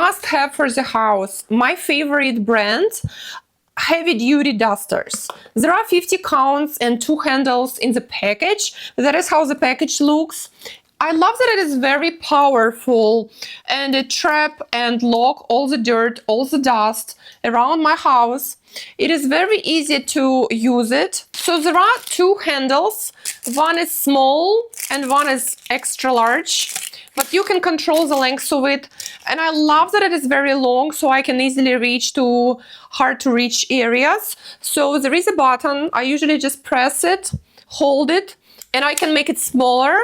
must have for the house. My favorite brand, heavy duty dusters. There are 50 counts and 2 handles in the package. That is how the package looks. I love that it is very powerful and it trap and lock all the dirt, all the dust around my house. It is very easy to use it. So there are 2 handles. One is small and one is extra large, but you can control the length of it. And I love that it is very long, so I can easily reach to hard to reach areas. So there is a button. I usually just press it, hold it, and I can make it smaller.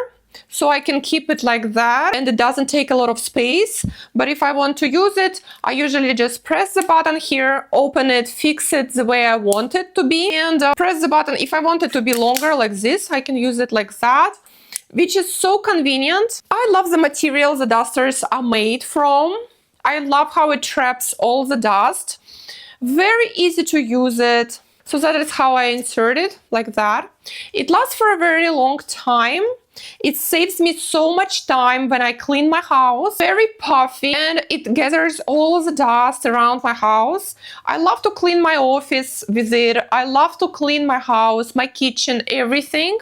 So I can keep it like that and it doesn't take a lot of space. But if I want to use it, I usually just press the button here, open it, fix it the way I want it to be, and press the button. If I want it to be longer like this, I can use it like that, which is so convenient. I love the material the dusters are made from. I love how it traps all the dust. Very easy to use it. So that is how I insert it, like that. It lasts for a very long time. It saves me so much time when I clean my house. Very puffy and it gathers all the dust around my house. I love to clean my office with it. I love to clean my house, my kitchen, everything.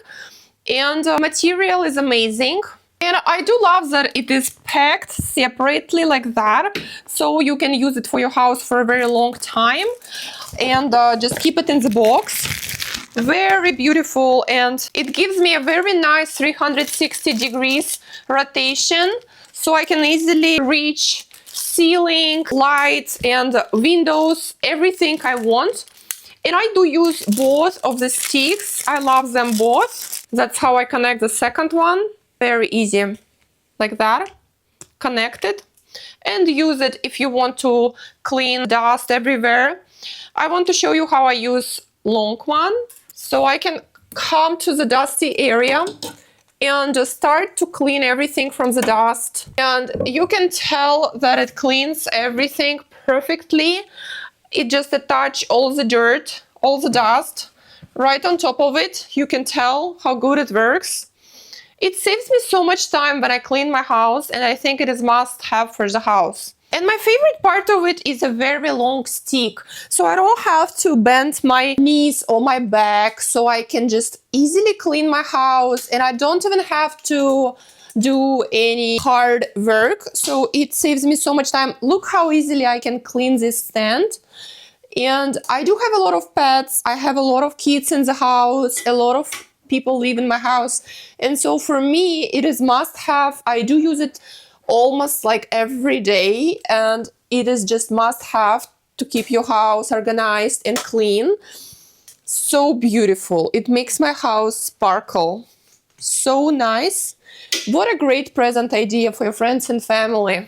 And material is amazing. And I do love that it is packed separately like that. So you can use it for your house for a very long time. And just keep it in the box. Very beautiful, and it gives me a very nice 360 degrees rotation, so I can easily reach ceiling, lights and windows, everything I want. And I do use both of the sticks. I love them both. That's how I connect the second one. Very easy, like that. Connect it and use it if you want to clean dust everywhere. I want to show you how I use long one. So I can come to the dusty area and just start to clean everything from the dust. And you can tell that it cleans everything perfectly. It just attaches all the dirt, all the dust right on top of it. You can tell how good it works. It saves me so much time when I clean my house, and I think it is must have for the house. And my favorite part of it is a very long stick, so I don't have to bend my knees or my back, so I can just easily clean my house and I don't even have to do any hard work, so it saves me so much time. Look how easily I can clean this stand. And I do have a lot of pets. I have a lot of kids in the house, a lot of people live in my house, and so for me it is must have. I do use it almost like every day, and it is just must have to keep your house organized and clean. So beautiful. It makes my house sparkle. So nice. What a great present idea for your friends and family.